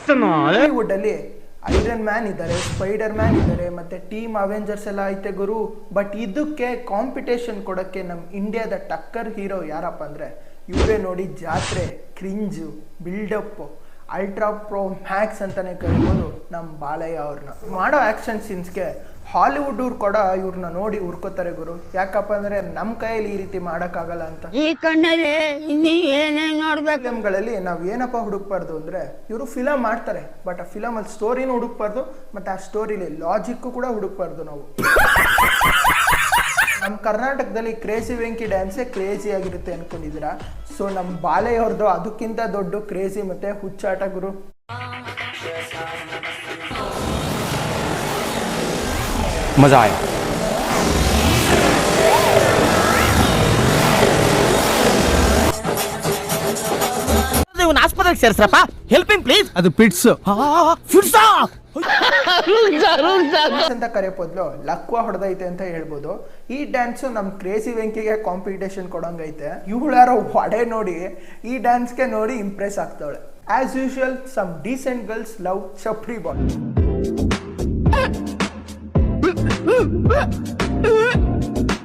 Hollywood ಅಲ್ಲಿ iron man ಇದ್ದಾರೆ, spider man ಇದ್ದಾರೆ, ಮತ್ತೆ ಟೀಮ್ ಅವೆಂಜರ್ಸ್ ಎಲ್ಲ ಐತೆ ಗುರು. ಬಟ್ ಇದಕ್ಕೆ ಕಾಂಪಿಟೇಷನ್ ಕೊಡಕ್ಕೆ ನಮ್ಮ ಇಂಡಿಯಾದ ಟಕ್ಕರ್ ಹೀರೋ ಯಾರಪ್ಪ ಅಂದ್ರೆ ಇವರೇ ನೋಡಿ. ಜಾತ್ರೆ, ಕ್ರಿಂಜು, ಬಿಲ್ಡಪ್, ಅಲ್ಟ್ರಾ ಪ್ರೋ ಮ್ಯಾಕ್ಸ್ ಅಂತಾನೆ ಕರಿಬೋದು ನಮ್ಮ ಬಾಲಯ್ಯ ಅವ್ರನ್ನ. ಮಾಡೋ ಆಕ್ಷನ್ ಸೀನ್ಸ್ಗೆ ಹಾಲಿವುಡ್ ಅವ್ರು ಕೂಡ ಇವ್ರನ್ನ ನೋಡಿ ಹುರ್ಕೋತಾರೆ ಗುರು. ಯಾಕಪ್ಪ ಅಂದ್ರೆ ನಮ್ಮ ಕೈಯಲ್ಲಿ ಈ ರೀತಿ ಮಾಡೋಕ್ಕಾಗಲ್ಲ ಅಂತ. ಈ ಕಣ್ಣಲ್ಲಿ ಏನೇನು ನೋಡ್ಬೇಕು. ಫಿಲಮ್ಗಳಲ್ಲಿ ನಾವು ಏನಪ್ಪ ಹುಡುಕ್ಬಾರ್ದು ಅಂದ್ರೆ ಇವರು ಫಿಲಮ್ ಮಾಡ್ತಾರೆ, ಬಟ್ ಆ ಫಿಲಮಲ್ಲಿ ಸ್ಟೋರಿನೂ ಹುಡುಕ್ಬಾರ್ದು, ಮತ್ತೆ ಆ ಸ್ಟೋರಿಲಿ ಲಾಜಿಕ್ಕು ಕೂಡ ಹುಡುಕ್ಬಾರ್ದು ನಾವು. ನಮ್ಮ ಕರ್ನಾಟಕದಲ್ಲಿ ಕ್ರೇಜಿ ವೆಂಕಿ ಡ್ಯಾನ್ಸೇ ಕ್ರೇಜಿ ಆಗಿರುತ್ತೆ ಅನ್ಕೊಂಡಿದ್ದೀರಾ? ಸೊ ನಮ್ಮ ಬಾಲಯ್ಯ ಅವ್ರದ್ದು ಅದಕ್ಕಿಂತ ದೊಡ್ಡ ಕ್ರೇಜಿ ಮತ್ತೆ ಹುಚ್ಚಾಟ ಗುರು. ಮಜಾ ಆಯ್ತು. ಇವನ್ ಆಸ್ಪತ್ರೆಗೆ ಸೇರಿಸ್ರಪ್ಪ, ಹೆಲ್ಪಿಂಗ್ ಪ್ಲೀಸ್. ಅದು ಪಿಟ್ಸ್ ಅಂತ ಕರೆಯೋ ಬದಲು ಲಕ್ವಾ ಹೊಡೆದೈತೆ ಅಂತ ಹೇಳ್ಬೋದು. ಈ ಡ್ಯಾನ್ಸು ನಮ್ಮ ಕ್ರೇಜಿ ವೆಂಕಿಗೆ ಕಾಂಪಿಟೇಷನ್ ಕೊಡಂಗೈತೆ. ಇವಳು ಯಾರೋ ವಡೆ ನೋಡಿ ಈ ಡ್ಯಾನ್ಸ್ಗೆ ನೋಡಿ ಇಂಪ್ರೆಸ್ ಆಗ್ತಾವಳೆ. As usual some decent girls love ಚಪ್ರಿ ಬಾಯ್.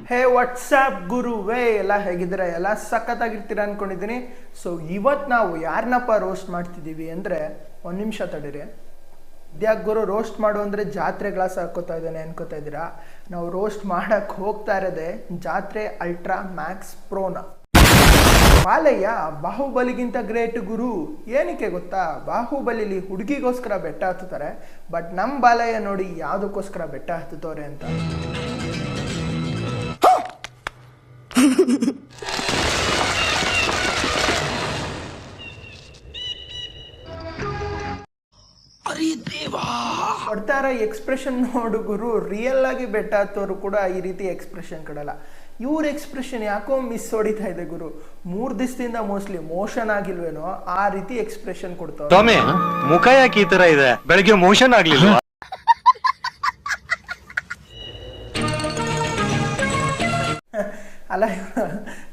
ಹೇ ವಾಟ್ಸ್ಆಪ್ ಗುರುವೇ, ಎಲ್ಲ ಹೇಗಿದ್ದೀರಾ? ಎಲ್ಲ ಸಖತ್ತಾಗಿರ್ತೀರ ಅನ್ಕೊಂಡಿದ್ದೀನಿ. ಸೊ ಇವತ್ತು ನಾವು ಯಾರನ್ನಪ್ಪ ರೋಸ್ಟ್ ಮಾಡ್ತಿದ್ದೀವಿ ಅಂದರೆ, ಒಂದು ನಿಮಿಷ ತಡೀರಿ. ಇದ್ಯಾಕೆ ಗುರು ರೋಸ್ಟ್ ಮಾಡು ಅಂದರೆ ಜಾತ್ರೆ ಗ್ಲಾಸ್ ಹಾಕೋತಾ ಇದ್ದಾನೆ ಅನ್ಕೋತಾ ಇದ್ದೀರಾ? ನಾವು ರೋಸ್ಟ್ ಮಾಡಕ್ಕೆ ಹೋಗ್ತಾ ಇರೋದೆ ಜಾತ್ರೆ ಅಲ್ಟ್ರಾ ಮ್ಯಾಕ್ಸ್ ಪ್ರೋನ. ಬಾಲಯ್ಯ ಬಾಹುಬಲಿಗಿಂತ ಗ್ರೇಟ್ ಗುರು. ಏನಕ್ಕೆ ಗೊತ್ತಾ? ಬಾಹುಬಲಿಲಿ ಹುಡುಗಿಗೋಸ್ಕರ ಬೆಟ್ಟ ಹತ್ತುತ್ತಾರೆ, ಬಟ್ ನಮ್ಮ ಬಾಲಯ್ಯ ನೋಡಿ ಯಾವುದಕ್ಕೋಸ್ಕರ ಬೆಟ್ಟ ಹತ್ತುತ್ತವ್ರೆ ಅಂತ. ಕೊಡ್ತಾರ ಎಕ್ಸ್ಪ್ರೆಷನ್ ನೋಡು ಗುರು. ರಿಯಲ್ ಆಗಿ ಬೆಟ್ಟ ಹತ್ತೋರು ಕೂಡ ಈ ರೀತಿ ಎಕ್ಸ್ಪ್ರೆಷನ್ ಕೊಡಲ್ಲ. ಇವ್ರ ಎಕ್ಸ್ಪ್ರೆಷನ್ ಯಾಕೋ ಮಿಸ್ ಹೊಡಿತಾ ಇದೆ ಗುರು. 3 ದಿವಸದಿಂದ ಮೋಸ್ಟ್ಲಿ ಮೋಷನ್ ಆಗಿಲ್ವೇನೋ ಆ ರೀತಿ ಎಕ್ಸ್ಪ್ರೆಷನ್ ಕೊಡ್ತಾವೆ. ಮುಖ ಯಾಕೆ ಈ ತರ ಇದೆ? ಬೆಳಗ್ಗೆ ಮೋಷನ್ ಆಗ್ಲಿಲ್ಲ. ಅಲ್ಲ,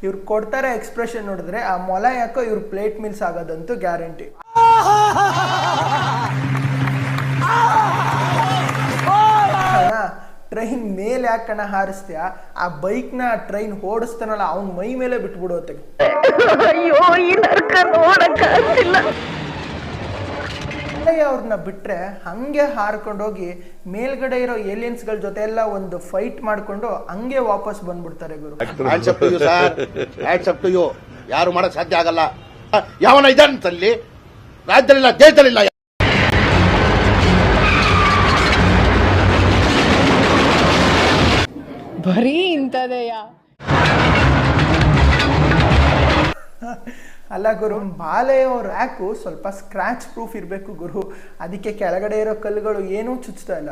ಇವ್ರು ಕೊಡ್ತಾರೆ ಎಕ್ಸ್ಪ್ರೆಷನ್ ನೋಡಿದ್ರೆ ಆ ಮೊಲ ಯಾಕೋ ಇವ್ರ ಪ್ಲೇಟ್ ಮಿಲ್ಸ್ ಆಗೋದಂತೂ ಗ್ಯಾರಂಟಿ. ಟ್ರೈನ್ ಮೇಲೆ ಯಾಕಣ್ಣ ಹಾರಿಸ್ತೀಯ? ಆ ಬೈಕ್ನ ಟ್ರೈನ್ ಓಡಿಸ್ತಾನಲ್ಲ ಅವ್ನ ಮೈ ಮೇಲೆ ಬಿಟ್ಬಿಡುತ್ತೆ. ಅವ್ರನ್ನ ಬಿಟ್ರೆ ಹಂಗೆ ಹಾರ್ಕೊಂಡೋಗಿ ಮೇಲ್ಗಡೆ ಇರೋ ಏಲಿಯನ್ಸ್ಗಳ ಜೊತೆ ಎಲ್ಲ ಒಂದು ಫೈಟ್ ಮಾಡ್ಕೊಂಡು ಹಂಗೆ ವಾಪಸ್ ಬಂದ್ಬಿಡ್ತಾರೆ ಗುರು. ಯಾರು ಮಾಡಕ್ ಸಾಧ್ಯ ಆಗಲ್ಲ. ಯಾವನ ಇದಂತಲ್ಲಿ ರಾಜ್ಯದಲ್ಲಿಲ್ಲ, ದೇಶದಲ್ಲಿಲ್ಲ. ಬರೀ ಇಂಥದೆಯಾ? ಅಲ್ಲ ಗುರು, ಬಾಲಯ್ಯ ಅವ್ರ ರ್ಯಾಕು ಸ್ವಲ್ಪ ಸ್ಕ್ರಾಚ್ ಪ್ರೂಫ್ ಇರಬೇಕು ಗುರು. ಅದಕ್ಕೆ ಕೆಳಗಡೆ ಇರೋ ಕಲ್ಲುಗಳು ಏನೂ ಚುಚ್ತಾ ಇಲ್ಲ.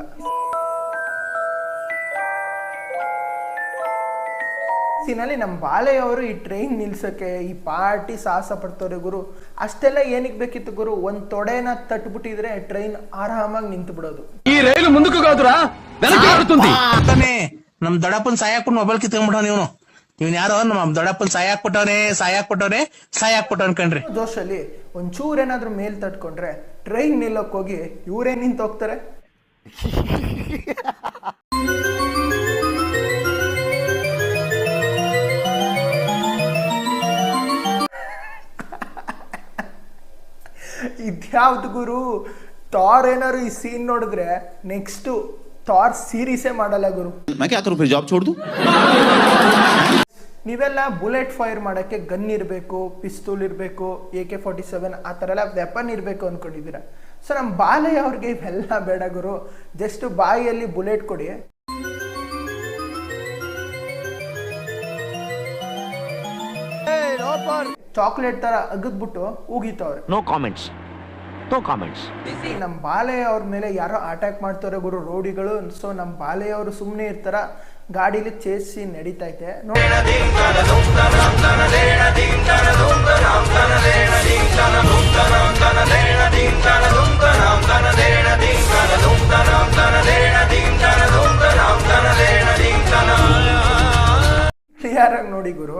ಸೀನಲ್ಲಿ ನಮ್ಮ ಬಾಲಯ್ಯ ಅವರು ಈ ಟ್ರೈನ್ ನಿಲ್ಸಕ್ಕೆ ಈ ಪಾರ್ಟಿ ಸಾಹಸ ಪಡ್ತವ್ರೆ ಗುರು. ಅಷ್ಟೆಲ್ಲ ಏನಕ್ಕೆ ಬೇಕಿತ್ತು ಗುರು? ಒಂದ್ ತೊಡೆನ ತಟ್ಬಿಟ್ಟಿದ್ರೆ ಟ್ರೈನ್ ಆರಾಮಾಗಿ ನಿಂತು ಬಿಡೋದು. ಈ ರೈಲು ಮುಂದಕ್ಕೆ ನಮ್ ದೊಡ್ಡಪ್ಪನ ಸಾಯಾಕ್ಬಿಟ್ಟು ಮೊಬೈಲ್ ಕಿತ್ಕೊಂಡ್ಬಿಟ್ಟ. ಇವನ್ ಯಾರೋ ನಮ್ಮ ದೊಡ್ಡಪ್ಪನ ಸಾಯಾಕ್ಬಿಟ್ಟವನೆ ಕಣ್ರಿ. ಜೋಶಲ್ಲಿ ಒಂಚೂರ್ ಏನಾದ್ರು ಮೇಲ್ ತಟ್ಕೊಂಡ್ರೆ ಟ್ರೈನ್ ನಿಲ್ಲಕ್ ಹೋಗಿ ಇವರೇ ನಿಂತು ಹೋಗ್ತಾರೆ. ಇದ್ಯಾವ್ದು ಗುರು? ಥಾರ್ ಏನಾರು ಈ ಸೀನ್ ನೋಡಿದ್ರೆ ನೆಕ್ಸ್ಟ್ ಥಾರ್ ಸೀರೀಸೇ ಮಾಡಲ್ಲ ಗುರು. ನೀವೆಲ್ಲ ಬುಲೆಟ್ ಫೈರ್ ಮಾಡೋಕ್ಕೆ ಗನ್ ಇರಬೇಕು, ಪಿಸ್ತೂಲ್ ಇರಬೇಕು, AK-47 ಆ ಥರ ಎಲ್ಲ ವೆಪನ್ ಇರಬೇಕು ಅಂದ್ಕೊಂಡಿದ್ದೀರಾ. ಸೊ ನಮ್ಮ ಬಾಲಯ್ಯ ಅವ್ರಿಗೆ ಇವೆಲ್ಲ ಬೇಡ ಗುರು. ಜಸ್ಟ್ ಬಾಯಿಯಲ್ಲಿ ಬುಲೆಟ್ ಕೊಡಿ, ಚಾಕ್ಲೇಟ್ ತರ ಅಗದ್ಬಿಟ್ಟು ಉಗಿತವ್ರೆ. No comments. ನಮ್ಮ ಬಾಲಯ್ಯ ಅವ್ರ ಮೇಲೆ ಯಾರೋ ಅಟ್ಯಾಕ್ ಮಾಡ್ತಾರೆ ಗುರು, ರೋಡಿಗಳು. ಸೊ ನಮ್ಮ ಬಾಲಯ್ಯ ಅವರು ಸುಮ್ಮನೆ ಇರ್ತಾರ, ಗಾಡಿಲಿ ಚೇಸಿ ನಡೀತೈತೆ. ಯಾರಾಗ ನೋಡಿ ಗುರು,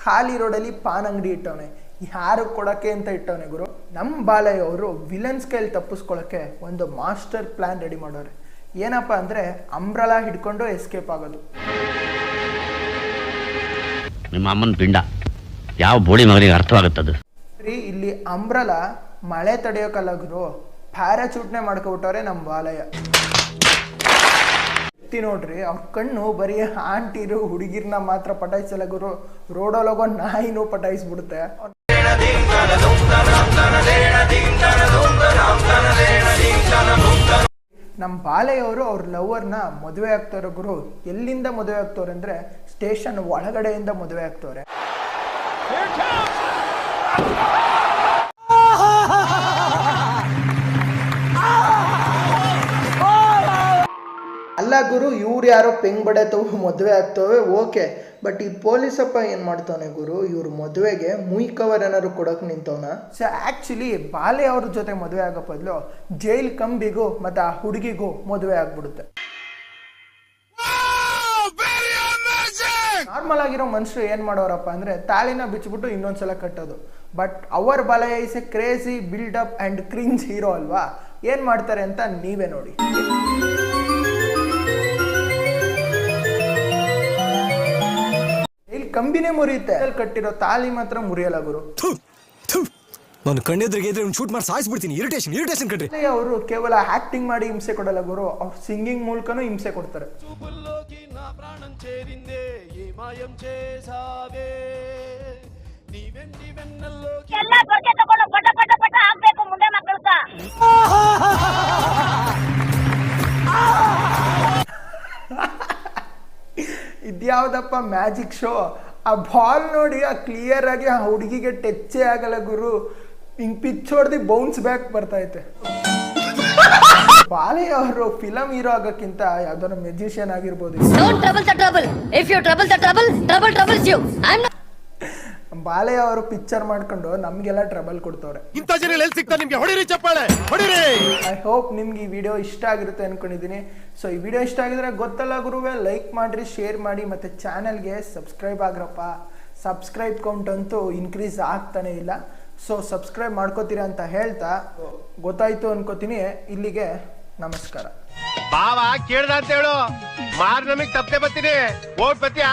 ಖಾಲಿ ರೋಡಲ್ಲಿ ಪಾನ್ ಅಂಗಡಿ ಇಟ್ಟವನೆ. ಯಾರು ಕೊಡಕ್ಕೆ ಅಂತ ಇಟ್ಟವನೇ ಗುರು. ನಮ್ಮ ಬಾಲಯ್ಯ ಅವರು ವಿಲನ್ಸ್ ಕೈಲಿ ತಪ್ಪಿಸ್ಕೊಳಕ್ಕೆ ಒಂದು ಮಾಸ್ಟರ್ ಪ್ಲಾನ್ ರೆಡಿ ಮಾಡೋರೆ. ಏನಪ್ಪ ಅಂದ್ರೆ ಅಂಬ್ರಲಾ ಹಿಡ್ಕೊಂಡು ಎಸ್ಕೇಪ್ ಆಗೋದು. ನಿಮ್ಮ ಅಮ್ಮನ ಪಿಂಡ ಯಾವ ಬೋಳಿ ಮಗನಿಗೆ ಅರ್ಥವಾಗುತ್ತದು. ಇಲ್ಲಿ ಅಂಬ್ರಲಾ ಮಳೆ ತಡೆಯೋಕಲ್ಲ ಗುರು, ಪ್ಯಾರಾಚೂಟ್ನೇ ಮಾಡ್ಕೊಬಿಟ್ಟವ್ರೆ ನಮ್ಮ ಬಾಲಯ್ಯ. ನೋಡ್ರಿ ಅವ್ರ ಕಣ್ಣು ಬರೀ ಆಂಟಿರು ಹುಡುಗಿರ್ನ ಮಾತ್ರ ಪಟಾಯಿಸಲ್ಲ ಗುರು, ರೋಡಲ್ಲೋಗೋ ನಾಯಿನೂ ಪಟಾಯಿಸ್ಬಿಡುತ್ತೆ. ನಮ್ಮ ಬಾಲೆಯವರು ಅವ್ರ ಲವರ್ನ ಮದುವೆ ಆಗ್ತವ್ರೆ ಗುರು. ಎಲ್ಲಿಂದ ಮದುವೆ ಆಗ್ತವ್ರೆ ಅಂದ್ರೆ ಸ್ಟೇಷನ್ ಒಳಗಡೆಯಿಂದ ಮದುವೆ ಆಗ್ತವ್ರೆ. ಅಲ್ಲ ಗುರು, ಇವ್ರು ಯಾರೋ ಪೆಂಗ್ ಬಡತವು ಮದುವೆ ಆಗ್ತವೆ ಓಕೆ, ಬಟ್ ಈ ಪೊಲೀಸಪ್ಪ ಏನು ಮಾಡ್ತಾನೆ ಗುರು, ಇವ್ರ ಮದುವೆಗೆ ಮುಯ್ ಕವರ್ ಏನಾದ್ರು ಕೊಡೋಕೆ ನಿಂತವನ. ಸೊ ಆ್ಯಕ್ಚುಲಿ ಬಾಲೆ ಅವ್ರ ಜೊತೆ ಮದುವೆ ಆಗೋ ಬದಲು ಜೈಲ್ ಕಂಬಿಗೂ ಮತ್ತು ಆ ಹುಡುಗಿಗೂ ಮದುವೆ ಆಗ್ಬಿಡುತ್ತೆ. ನಾರ್ಮಲ್ ಆಗಿರೋ ಮನುಷ್ಯರು ಏನು ಮಾಡೋರಪ್ಪ ಅಂದರೆ ತಾಳಿನ ಬಿಚ್ಚಿಬಿಟ್ಟು ಇನ್ನೊಂದ್ಸಲ ಕಟ್ಟೋದು. But hour Balayya is A crazy build up and cringe hero ಅಲ್ವಾ. ಏನು ಮಾಡ್ತಾರೆ ಅಂತ ನೀವೇ ನೋಡಿ. ಇಲ್ಲಿ ಕಂಬಿನೇ ಮುರಿಯುತ್ತೆ, ಕಟ್ಟಿರೋ ತಾಳಿ ಮಾತ್ರ ಮುರಿಯಲ್ಲ ಗುರು. ನಾನು ಕಣ್ಣೆದ್ರಿಗೆ ಶೂಟ್ ಮಾಡಿ ಸಾಯಿಸ್ಬಿಡ್ತೀನಿ. ಇರಿಟೇಷನ್ ಕಟ್ರಿ. ಅವರು ಕೇವಲ ಆಕ್ಟಿಂಗ್ ಮಾಡಿ ಹಿಂಸೆ ಕೊಡಲ್ಲ ಗುರು, ಅವ್ರು ಸಿಂಗಿಂಗ್ ಮೂಲಕನೂ ಹಿಂಸೆ ಕೊಡ್ತಾರೆ. ಇದ್ಯಾವ್ದಪ್ಪ ಮ್ಯಾಜಿಕ್ ಶೋ, ಆ ಬಾಲ್ ನೋಡಿ ಆ ಕ್ಲಿಯರ್ ಆಗಿ ಆ ಹುಡುಗಿಗೆ ಟಚ್ಚೇ ಆಗಲ್ಲ ಗುರು, ಹಿಂಗ್ ಪಿಚ್ ಹೊಡೆದು ಬೌನ್ಸ್ ಬ್ಯಾಕ್ ಬರ್ತೈತೆ. ಬಾಲಯ್ಯ ಅವರು ಫಿಲಂ ಹೀರೋ ಆಗೋಕ್ಕಿಂತ ಯಾವ್ದಾರ ಮ್ಯೂಸಿಷಿಯನ್ ಆಗಿರ್ಬೋದು. ಬಾಲಯ್ಯ ಅವರು ಪಿಕ್ಚರ್ ಮಾಡ್ಕೊಂಡು ನಮ್ಗೆಲ್ಲ ಟ್ರಬಲ್ ಕೊಡ್ತವ್ರೆ. ಐ ಹೋಪ್ ನಿಮ್ಗೆ ಈ ವಿಡಿಯೋ ಇಷ್ಟ ಆಗಿರುತ್ತೆ ಅನ್ಕೊಂಡಿದ್ದೀನಿ. ಸೊ ಈ ವಿಡಿಯೋ ಇಷ್ಟ ಆಗಿದ್ರೆ ಗೊತ್ತಲ್ಲ ಗುರುವೆ, ಲೈಕ್ ಮಾಡ್ರಿ, ಶೇರ್ ಮಾಡಿ, ಮತ್ತೆ ಚಾನಲ್ಗೆ ಸಬ್ಸ್ಕ್ರೈಬ್ ಆಗ್ರಪ್ಪ. ಸಬ್ಸ್ಕ್ರೈಬ್ ಕೌಂಟ್ ಅಂತೂ ಇನ್ಕ್ರೀಸ್ ಆಗ್ತಾನೆ ಇಲ್ಲ. ಸೊ ಸಬ್ಸ್ಕ್ರೈಬ್ ಮಾಡ್ಕೋತೀರಾ ಅಂತ ಹೇಳ್ತಾ ಗೊತ್ತಾಯ್ತು ಅನ್ಕೋತೀನಿ. ಇಲ್ಲಿಗೆ ನಮಸ್ಕಾರ. ಬಾವಾ ಕೇಳ್ದ ಅಂತ ಹೇಳು, ಮಾರ್ ನಮಗ್ ತಪ್ಪದೆ ಬರ್ತೀನಿ. ಓಟ್ ಬತ್ತೀಯಾ?